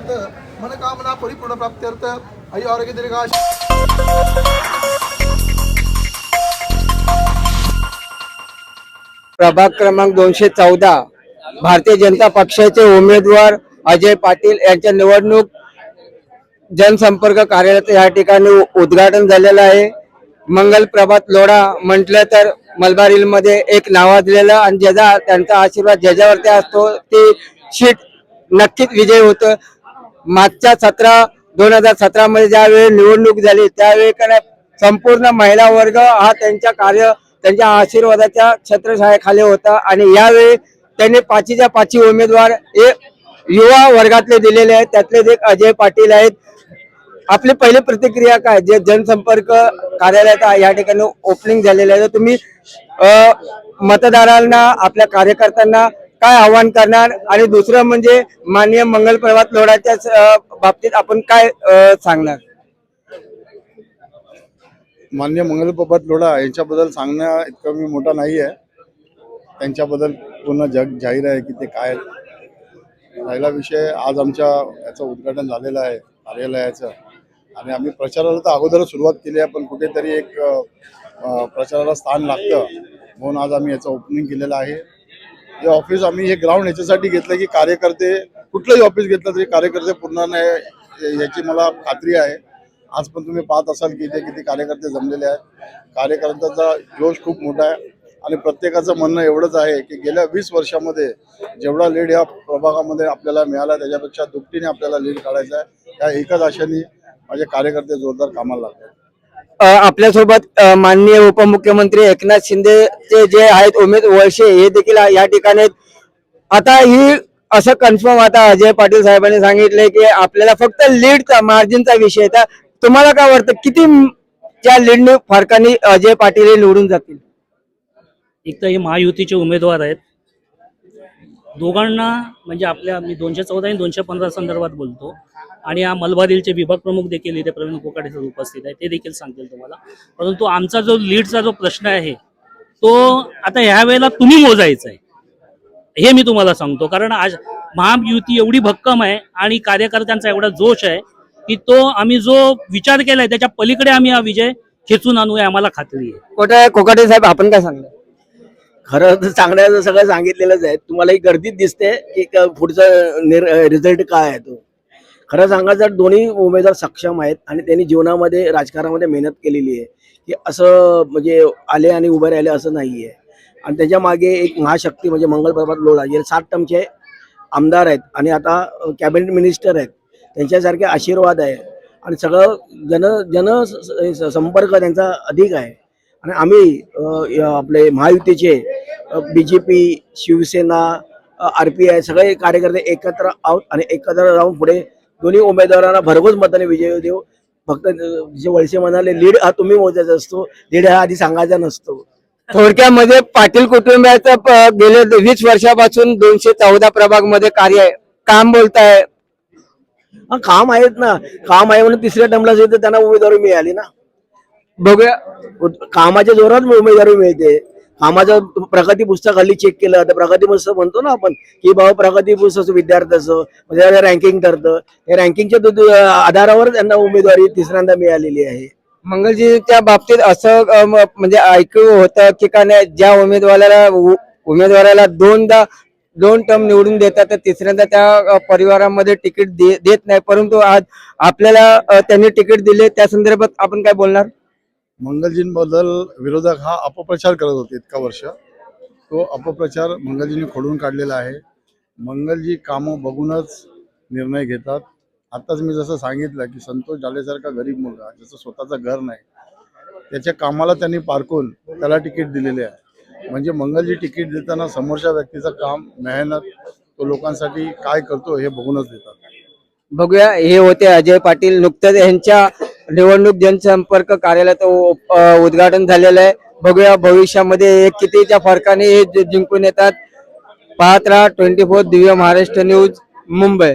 सिद्ध्यर्थ मनकामना परिपूर्ण प्राप्त्यर्थ आई आरोग्य दीर्घाश। प्रभाग क्रमांक 214 भारतीय जनता पक्षाचे उमेदवार अजय पाटील यांच्या निवडणूक जनसंपर्क कार्यालयाचे या ठिकाणी उद्घाटन झालेलं आहे। मंगल प्रभात लोढा म्हटलं तर मलबार हिल मध्ये एक नावाजलेलं आणि ज्याचा त्यांचा आशीर्वाद ज्याच्यावरती असतो ती शीट नक्कीच विजय होतं। मागच्या 2017 मध्ये ज्यावेळी निवडणूक झाली त्यावेळी संपूर्ण महिला वर्ग हा त्यांच्या आशीर्वादाच्या छत्रछायाखाली होता आणि यावेळी त्यांनी 5च्या 5 उमेदवार हे युवा वर्गातले दिलेले आहेत, त्यातले एक अजय पाटील आहेत। आपली पहिली प्रतिक्रिया काय, जे जनसंपर्क कार्यालयात या ठिकाणी ओपनिंग झालेलं आहे, तुम्ही मतदारांना आपल्या कार्यकर्त्यांना काय आवाहन करणार आणि दुसरं म्हणजे माननीय मंगल प्रभात लोढाच्या बाबतीत आपण काय सांगणार? माननीय मंगल प्रभात लोढा यांच्याबद्दल सांगण्या इतकं मी मोठा नाही आहे। त्यांच्याबद्दल पूर्ण जग जाहीर आहे की ते काय। पहिला विषय, आज आमच्या याचं उद्घाटन झालेलं आहे कार्यालयाचं आणि आम्ही प्रचाराला तर अगोदरच सुरुवात केली आहे, पण कुठेतरी एक प्रचाराला स्थान लागतं म्हणून आज आम्ही याचं ओपनिंग केलेलं आहे। हे ऑफिस आम्ही हे ग्राउंड याच्यासाठी घेतलं की कार्यकर्ते कुठलंही ऑफिस घेतलं तरी कार्यकर्ते पूर्ण नाही याची मला खात्री आहे। आज पण तुम्ही पाहत असाल की इथे किती कार्यकर्ते जमलेले आहेत। कार्यकर्त्यांचा जोश खूप मोठा आहे आणि प्रत्येकाचं म्हणणं एवढंच आहे की गेल्या 20 वर्षामध्ये जेवढा लीड या प्रभागामध्ये आपल्याला मिळाला त्याच्यापेक्षा दुपटीने आपल्याला लीड काढायचा आहे। या एकाच आशेने माझे कार्यकर्ते जोरदार कामाला लागले। आपल्यासोबत माननीय उपमुख्यमंत्री एकनाथ शिंदे जे आहेत उमेद वळसे हे देखील या ठिकाणी आहेत। आता ही असं कन्फर्म आता अजय पाटील साहेबांनी सांगितले की आपल्याला फक्त लीडचा मार्जिनचा विषय आहे, तुम्हाला काय वाटतं किती त्या लीडने फरकाने अजय पाटील निवडून जातील? एक तर हे महायुतीचे उमेदवार आहेत, दोघांना म्हणजे आपल्या मी 214 आणि 215 संदर्भात बोलतो आणि हा मलबार हिलचे विभाग प्रमुख देखील इथे प्रवीण कोकाटे सर उपस्थित आहे, ते देखील सांगतील तुम्हाला। परंतु आमचा जो लीडचा जो प्रश्न आहे तो आता ह्या वेळेला तुम्ही मोजायचा आहे हे मी तुम्हाला सांगतो, कारण आज महायुती एवढी भक्कम आहे आणि कार्यकर्त्यांचा एवढा जोश आहे की तो आम्ही जो विचार केलाय त्याच्या पलीकडे आम्ही हा विजय खेचून आणू आम्हाला खात्री आहे। कोकाटे साहेब आपण काय सांगणार? खरं तर सांगण्याचं सगळं सांगितलेलंच आहे, तुम्हाला ही गर्दीत दिसते की पुढचा रिझल्ट काय आहे तो। खरं सांगायचं तर दोन्ही उमेदवार सक्षम आहेत आणि त्यांनी जीवनामध्ये राजकारणामध्ये मेहनत केलेली आहे की असं म्हणजे आले आणि उभे राहिले असं नाही आहे। आणि त्याच्या मागे एक महाशक्ती म्हणजे मंगल प्रभात लोढा जे 7 टर्मचे आमदार आहेत आणि आता कॅबिनेट मिनिस्टर आहेत, त्यांच्यासारखे आशीर्वाद आहे आणि सगळं जन संपर्क त्यांचा अधिक आहे। आणि आम्ही आपले महायुतीचे BJP, शिवसेना, RPI सगळे कार्यकर्ते एकत्र आहोत आणि एकत्र राहून पुढे दोन्ही उमेदवारांना भरघोस मताने विजय देऊ। फक्त जे वळसे म्हणाले लीड हा तुम्ही मोजायचा असतो, लीड हा आधी सांगायचा नसतो। थोडक्यामध्ये पाटील कुटुंबाचं गेले 20 वर्षापासून 214 प्रभाग मध्ये कार्य आहे, काम बोलताय काम आहेत ना, काम आहे म्हणून तिसऱ्या टर्मला तर त्यांना उमेदवारी मिळाली ना। बघूया कामाच्या जोरात उमेदवारी मिळते। कामाचं प्रगती पुस्तक हल्ली चेक केलं तर प्रगती पुस्तक म्हणतो ना आपण की बाबा प्रगती पुस्तक विद्यार्थ्याचं म्हणजे रँकिंग ठरतं, त्या रँकिंगच्या आधारावर त्यांना उमेदवारी तिसऱ्यांदा मिळालेली आहे। मंगलजीच्या बाबतीत असं म्हणजे ऐकू होतं की ज्या उमेदवाराला 2 टर्म निवडून देतात तर तिसऱ्यांदा त्या परिवारामध्ये तिकीट देत नाही, परंतु आज आपल्याला त्यांनी तिकीट दिले, त्या संदर्भात आपण काय बोलणार? मंगलजींबद्दल विरोधक हा अपप्रचार करत होते इतका वर्ष, तो अपप्रचार मंगलजींनी खोडून काढलेला आहे। मंगलजी कामं बघूनच निर्णय घेतात। आताच मी जसं सांगितलं की संतोष जालेसारखा गरीब मुलगा ज्याचं स्वतःचं घर नाही, त्याच्या कामाला त्यांनी पारखून त्याला तिकीट दिलेले आहे। म्हणजे मंगलजी तिकीट देताना समोरच्या व्यक्तीचं काम, मेहनत तो लोकांसाठी काय करतो हे बघूनच देतात। बघूया, हे होते अजय पाटील। नुकतंच यांच्या निवडणूक जनसंपर्क कार्यालयाचं उद्घाटन झालेलं आहे। बघूया भविष्यामध्ये कितीच्या फरकाने हे जिंकून येतात। पाहत राहा 24 दिव्य महाराष्ट्र न्यूज, मुंबई।